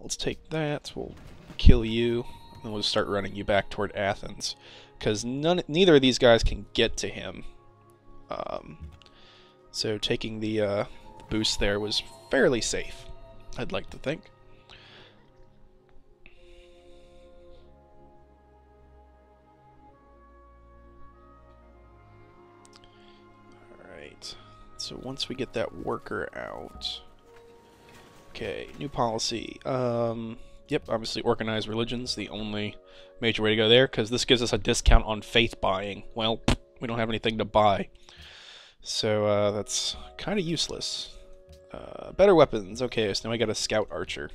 Let's take that. We'll kill you, and we'll start running you back toward Athens, because neither of these guys can get to him. So taking the boost there was fairly safe, I'd like to think. Alright, so once we get that worker out... Okay, new policy. Yep, obviously organized religion's the only major way to go there, because this gives us a discount on faith buying. Well, we don't have anything to buy. So that's kind of useless. Better weapons. Okay, so now I got a scout archer.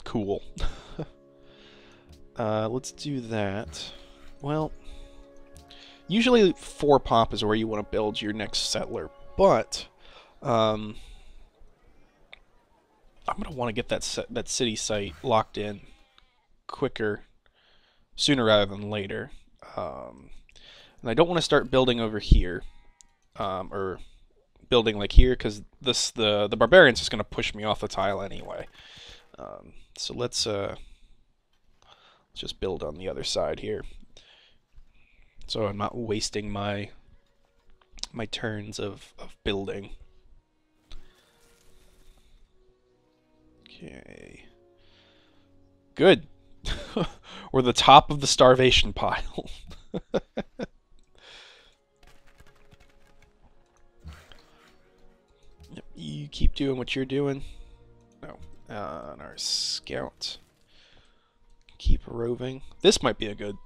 Cool. Let's do that. Well, usually 4 pop is where you want to build your next settler, but I'm gonna want to get that city site locked in quicker, sooner rather than later. And I don't want to start building over here, or building like here, because the barbarian's just gonna push me off the tile anyway. So let's just build on the other side here, so I'm not wasting my turns of building. Okay. Good. We're the top of the starvation pile. Yep, you keep doing what you're doing. No. And our scout. Keep roving. This might be a good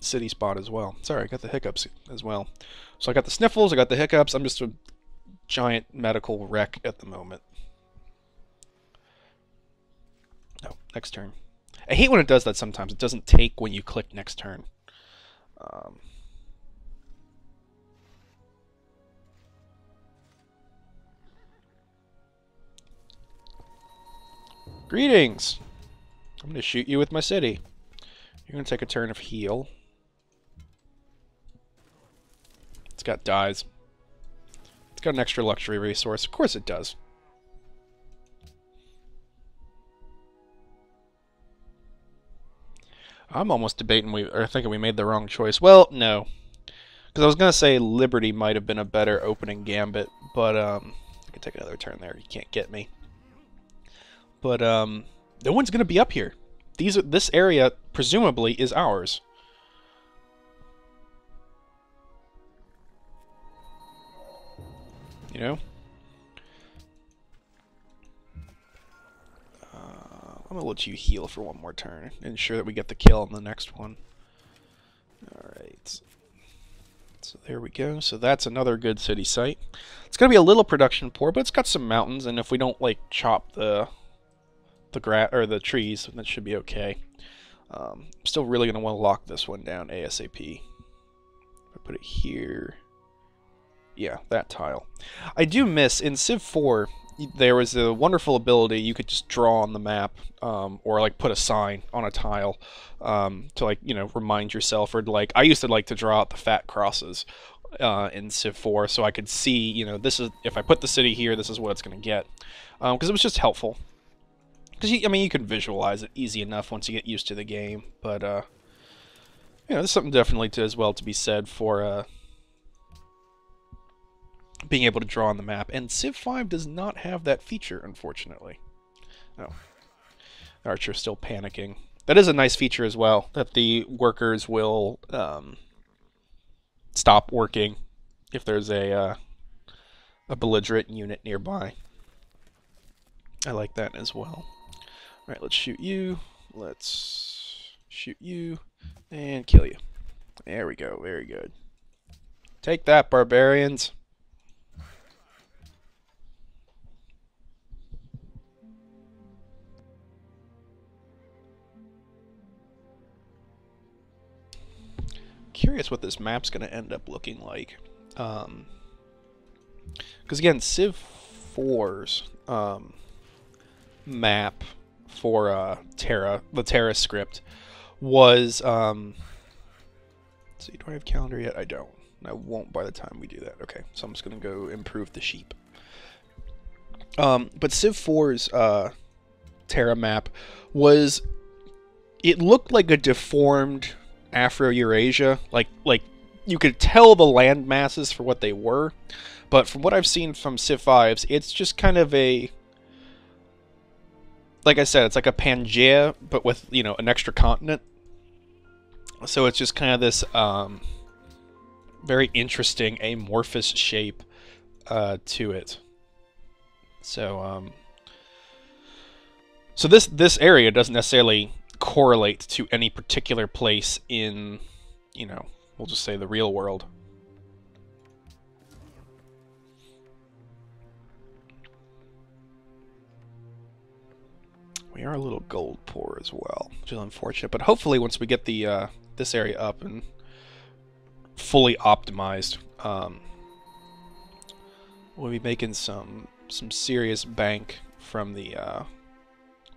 city spot as well. Sorry, I got the hiccups as well. So I got the sniffles, I got the hiccups. I'm just a giant medical wreck at the moment. No, next turn. I hate when it does that sometimes. It doesn't take when you click next turn. Greetings! I'm going to shoot you with my city. You're going to take a turn of heal. It's got dyes. It's got an extra luxury resource. Of course it does. I'm almost debating or thinking we made the wrong choice. Well, no. Because I was going to say Liberty might have been a better opening gambit, but I can take another turn there. You can't get me. But no one's going to be up here. This area, presumably, is ours. You know? I'm going to let you heal for one more turn. Ensure that we get the kill on the next one. Alright. So there we go. So that's another good city site. It's going to be a little production poor, but it's got some mountains, and if we don't, like, chop the grass or the trees, that should be okay. I'm still really going to want to lock this one down ASAP. I put it here. Yeah, that tile. I do miss, in Civ 4, there was a wonderful ability you could just draw on the map, or like put a sign on a tile, to, like, you know, remind yourself, or like, I used to like to draw out the fat crosses in Civ 4, so I could see, you know, this is, if I put the city here, this is what it's going to get, because it was just helpful. Because, I mean, you can visualize it easy enough once you get used to the game, but, you know, there's something definitely as well to be said for, being able to draw on the map, and Civ 5 does not have that feature, unfortunately. Oh. Archer's still panicking. That is a nice feature as well, that the workers will, stop working if there's a belligerent unit nearby. I like that as well. Alright, let's shoot you. Let's shoot you. And kill you. There we go. Very good. Take that, barbarians. Curious what this map's going to end up looking like. Because again, Civ 4's map for Terra, the Terra script, was, let's see, do I have calendar yet? I don't. I won't by the time we do that. Okay, so I'm just going to go improve the sheep. But Civ 4's Terra map was it looked like a deformed Afro-Eurasia. Like you could tell the land masses for what they were, but from what I've seen from Civ 5s, it's just kind of a, like I said, it's like a Pangea, but with, you know, an extra continent. So it's just kind of this very interesting amorphous shape to it. So so this area doesn't necessarily correlate to any particular place in, you know, we'll just say the real world. We are a little gold poor as well, which is unfortunate. But hopefully, once we get the this area up and fully optimized, we'll be making some serious bank from the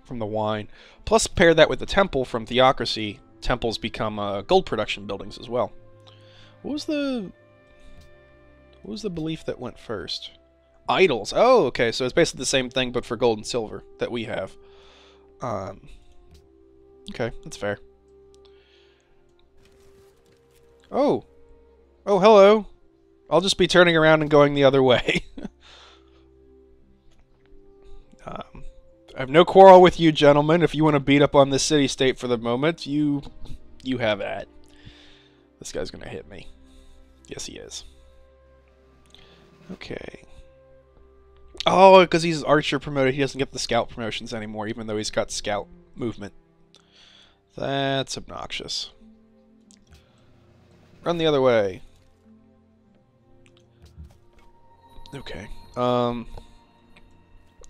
wine. Plus, pair that with the temple from Theocracy. Temples become gold production buildings as well. What was the belief that went first? Idols. Oh, okay. So it's basically the same thing, but for gold and silver that we have. Okay, that's fair. Oh, hello. I'll just be turning around and going the other way. I have no quarrel with you, gentlemen. If you want to beat up on this city-state for the moment, you have at. This guy's gonna hit me. Yes, he is. Okay. Oh, because he's archer promoted, he doesn't get the scout promotions anymore, even though he's got scout movement. That's obnoxious. Run the other way. Okay.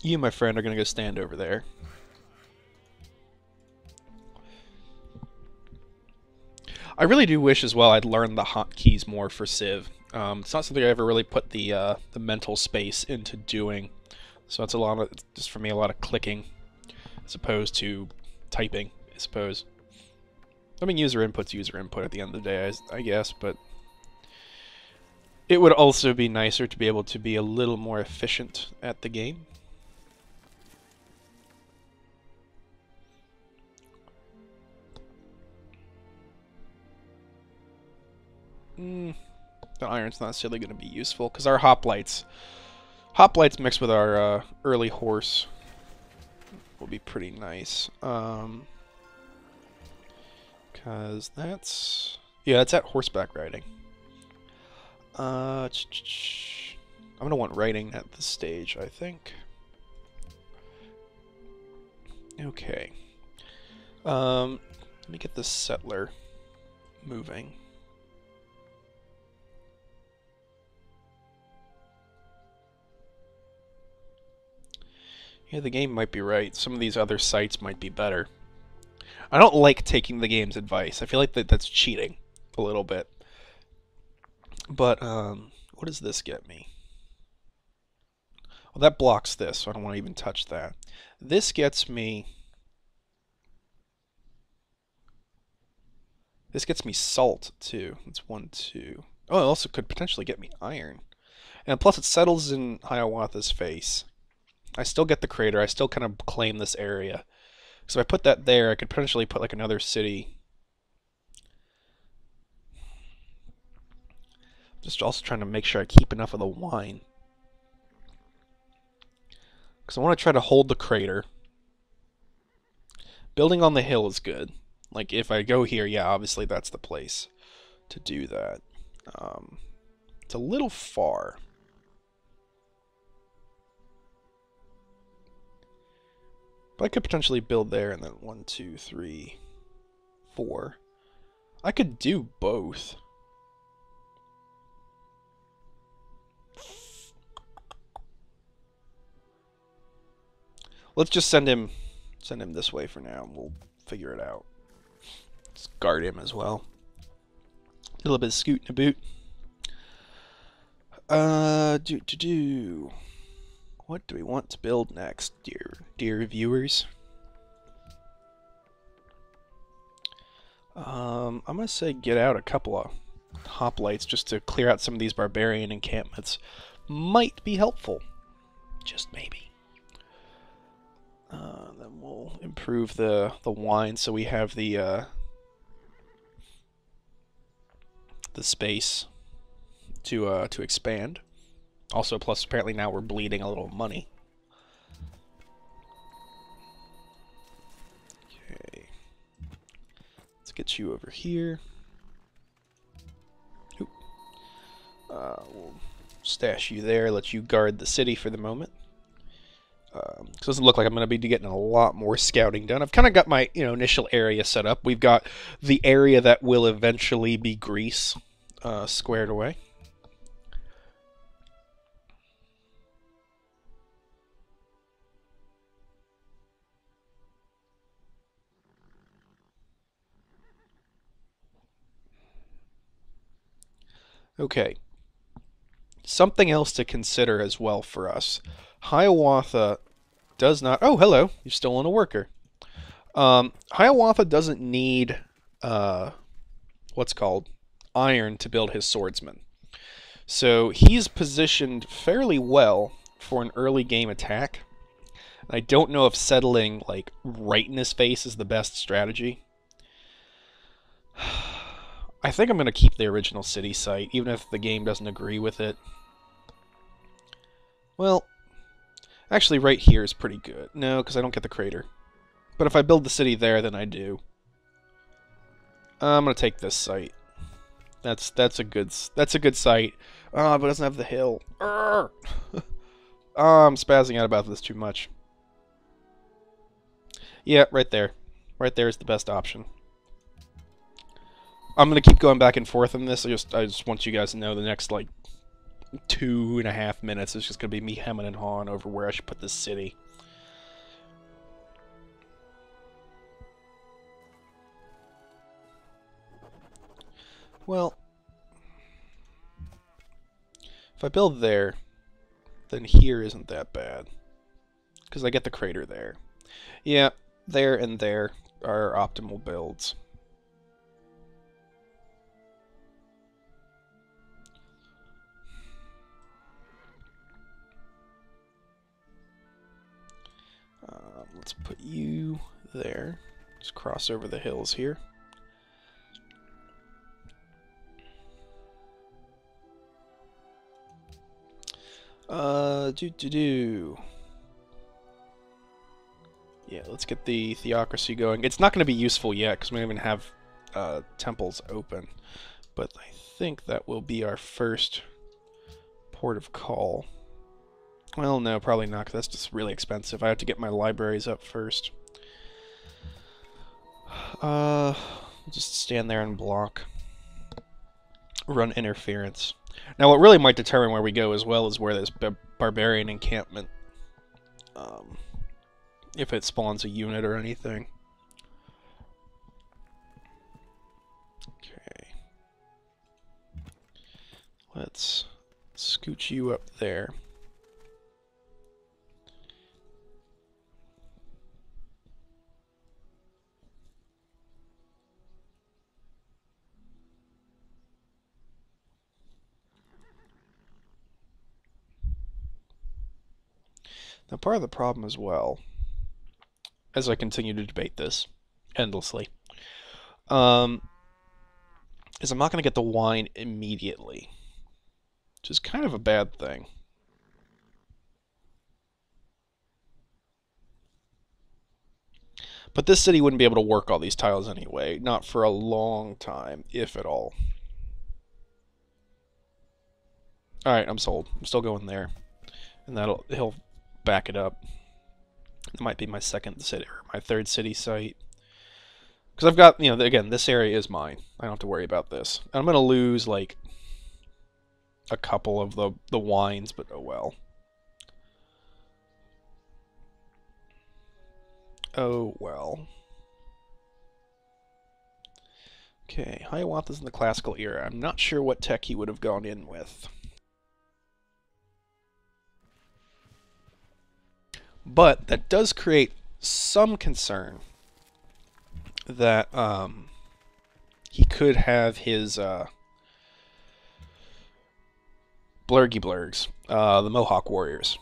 You, my friend, are gonna go stand over there. I really do wish as well I'd learned the hotkeys more for Civ. It's not something I ever really put the mental space into doing. So it's a lot of, just for me, a lot of clicking as opposed to typing, I suppose. I mean, user input's user input at the end of the day, I guess, but it would also be nicer to be able to be a little more efficient at the game. The iron's not necessarily going to be useful because our hoplites mixed with our early horse will be pretty nice. Because that's, yeah, it's at horseback riding. I'm gonna want riding at this stage, I think. Okay. Let me get this settler moving. Yeah, the game might be right. Some of these other sites might be better. I don't like taking the game's advice. I feel like that's cheating a little bit. But, what does this get me? Well, that blocks this, so I don't want to even touch that. This gets me... This gets me salt, too. It's 1, 2... Oh, it also could potentially get me iron. And plus it settles in Hiawatha's face. I still get the crater. I still kind of claim this area. So if I put that there, I could potentially put like another city. Just also trying to make sure I keep enough of the wine. Because I want to try to hold the crater. Building on the hill is good. Like if I go here, yeah, obviously that's the place to do that. It's a little far. But I could potentially build there and then 1, 2, 3, 4. I could do both. Let's just send him this way for now, and we'll figure it out. Let's guard him as well. A little bit of scoot and a boot. What do we want to build next, dear viewers? I'm gonna say get out a couple of hoplites just to clear out some of these barbarian encampments. Might be helpful. Just maybe. Then then we'll improve the wine so we have the space to expand. Also, plus apparently now we're bleeding a little money. Okay, let's get you over here. Oop. We'll stash you there, let you guard the city for the moment. It doesn't look like I'm going to be getting a lot more scouting done. I've kind of got my initial area set up. We've got the area that will eventually be Greece squared away. Okay. Something else to consider as well for us. Hiawatha does not... Oh, hello. You've stolen a worker. Hiawatha doesn't need... what's called? Iron to build his swordsman. So he's positioned fairly well for an early game attack. I don't know if settling like right in his face is the best strategy. I think I'm going to keep the original city site, even if the game doesn't agree with it. Well, actually right here is pretty good. No, because I don't get the crater. But if I build the city there, then I do. I'm going to take this site. That's a good site. But it doesn't have the hill. I'm spazzing out about this too much. Yeah, right there. Right there is the best option. I'm gonna keep going back and forth on this. I just want you guys to know the next like 2.5 minutes is just gonna be me hemming and hawing over where I should put this city. Well, if I build there, then here isn't that bad. Because I get the crater there. Yeah, there and there are optimal builds. Let's put you there. Just cross over the hills here. Yeah, let's get the theocracy going. It's not going to be useful yet because we don't even have temples open. But I think that will be our first port of call. Well, no, probably not, because that's just really expensive. I have to get my libraries up first. Just stand there and block. Run interference. Now, what really might determine where we go as well is where there's barbarian encampment. If it spawns a unit or anything. Okay. Let's scooch you up there. Now, part of the problem as well, as I continue to debate this endlessly, is I'm not going to get the wine immediately, which is kind of a bad thing. But this city wouldn't be able to work all these tiles anyway, not for a long time, if at all. Alright, I'm sold. I'm still going there. And he'll back it up. It might be my second city, or my third city site. Because I've got, again, this area is mine. I don't have to worry about this. I'm going to lose, like, a couple of the wines, but oh well. Oh well. Okay, Hiawatha's in the classical era. I'm not sure what tech he would have gone in with. But that does create some concern that he could have his blurgy blurgs, the Mohawk warriors.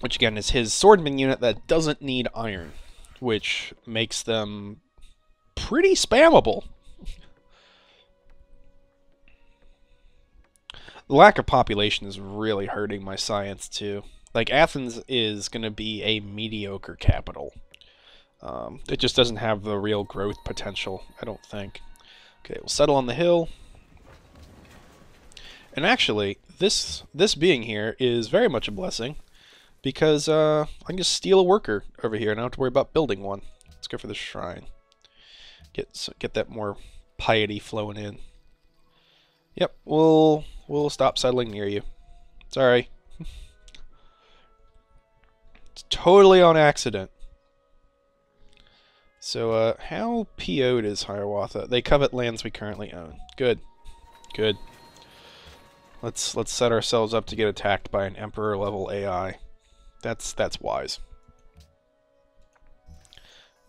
which again is his swordman unit that doesn't need iron, which makes them pretty spammable. The lack of population is really hurting my science too. Like, Athens is going to be a mediocre capital. It just doesn't have the real growth potential, I don't think. Okay, we'll settle on the hill. And actually, this being here is very much a blessing, because I can just steal a worker over here and I don't have to worry about building one. Let's go for the shrine. Get that more piety flowing in. Yep, we'll stop settling near you. Sorry. It's totally on accident. So, how PO'd is Hiawatha? They covet lands we currently own. Good. Good. Let's set ourselves up to get attacked by an Emperor-level AI. That's wise.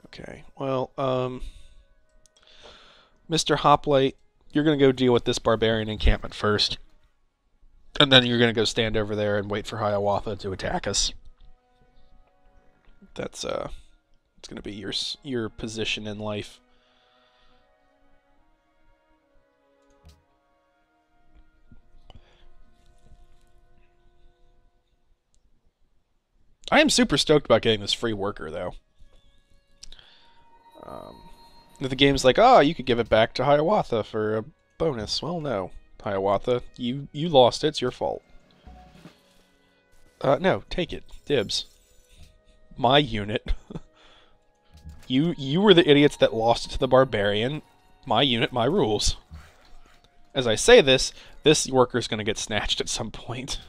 Okay, well, Mr. Hoplite, you're going to go deal with this barbarian encampment first. And then you're going to go stand over there and wait for Hiawatha to attack us. That's, it's going to be your position in life. I am super stoked about getting this free worker, though. The game's like, oh, you could give it back to Hiawatha for a bonus. Well, no. Hiawatha, you lost it. It's your fault. No, take it. Dibs. My unit. You were the idiots that lost it to the barbarian. My unit, my rules. As I say this worker's going to get snatched at some point.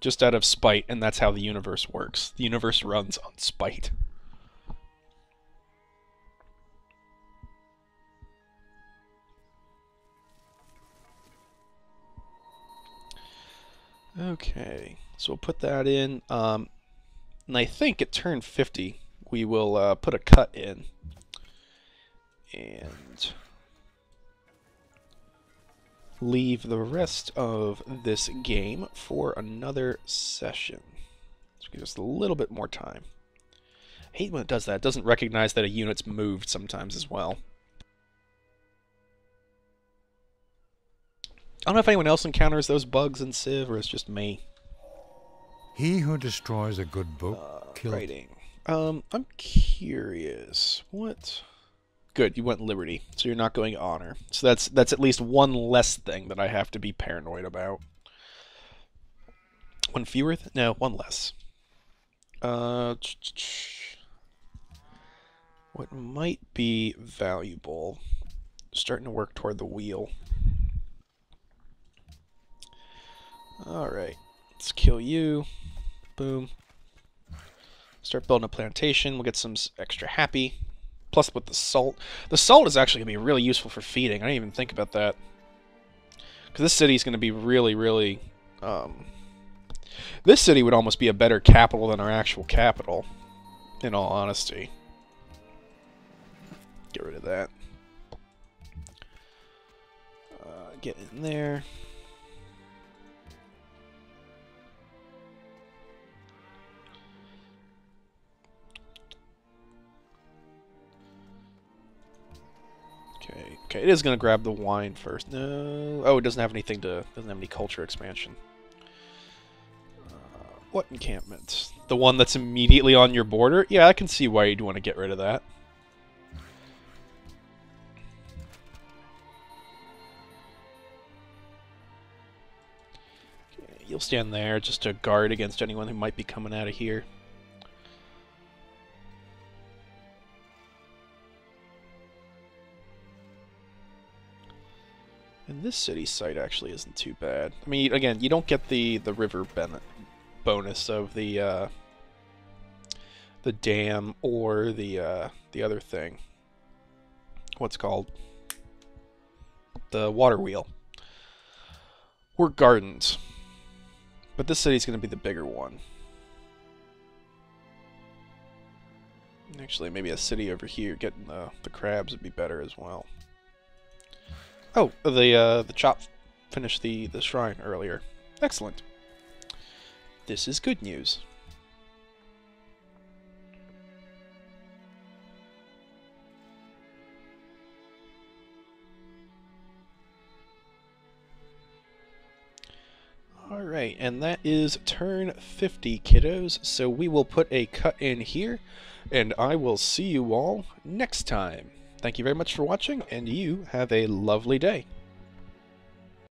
Just out of spite, and that's how the universe works. The universe runs on spite. Okay, so we'll put that in. And I think at turn 50, we will put a cut in. And leave the rest of this game for another session. So give us a little bit more time. I hate when it does that. It doesn't recognize that a unit's moved sometimes as well. I don't know if anyone else encounters those bugs in Civ, or it's just me. He who destroys a good book kills. Writing. I'm curious. What? Good, you went Liberty, so you're not going Honor. So that's at least one less thing that I have to be paranoid about. One fewer? No, one less. What might be valuable? Starting to work toward the wheel. Alright, let's kill you. Boom. Start building a plantation. We'll get some extra happy. Plus with the salt. The salt is actually going to be really useful for feeding. I didn't even think about that. Because this city is going to be really, really... this city would almost be a better capital than our actual capital. In all honesty. Get rid of that. Get in there. Okay, it is going to grab the wine first. No. Oh, it doesn't have anything to... doesn't have any culture expansion. What encampment? The one that's immediately on your border? Yeah, I can see why you'd want to get rid of that. Okay, you'll stand there just to guard against anyone who might be coming out of here. And this city site actually isn't too bad. I mean, again, you don't get the river bonus of the dam or the other thing. What's called? The water wheel. Or gardens. But this city's going to be the bigger one. Actually, maybe a city over here getting the crabs would be better as well. Oh, the chop finished the shrine earlier. Excellent. This is good news. Alright, and that is turn 50, kiddos, so we will put a cut in here, and I will see you all next time. Thank you very much for watching, and you have a lovely day.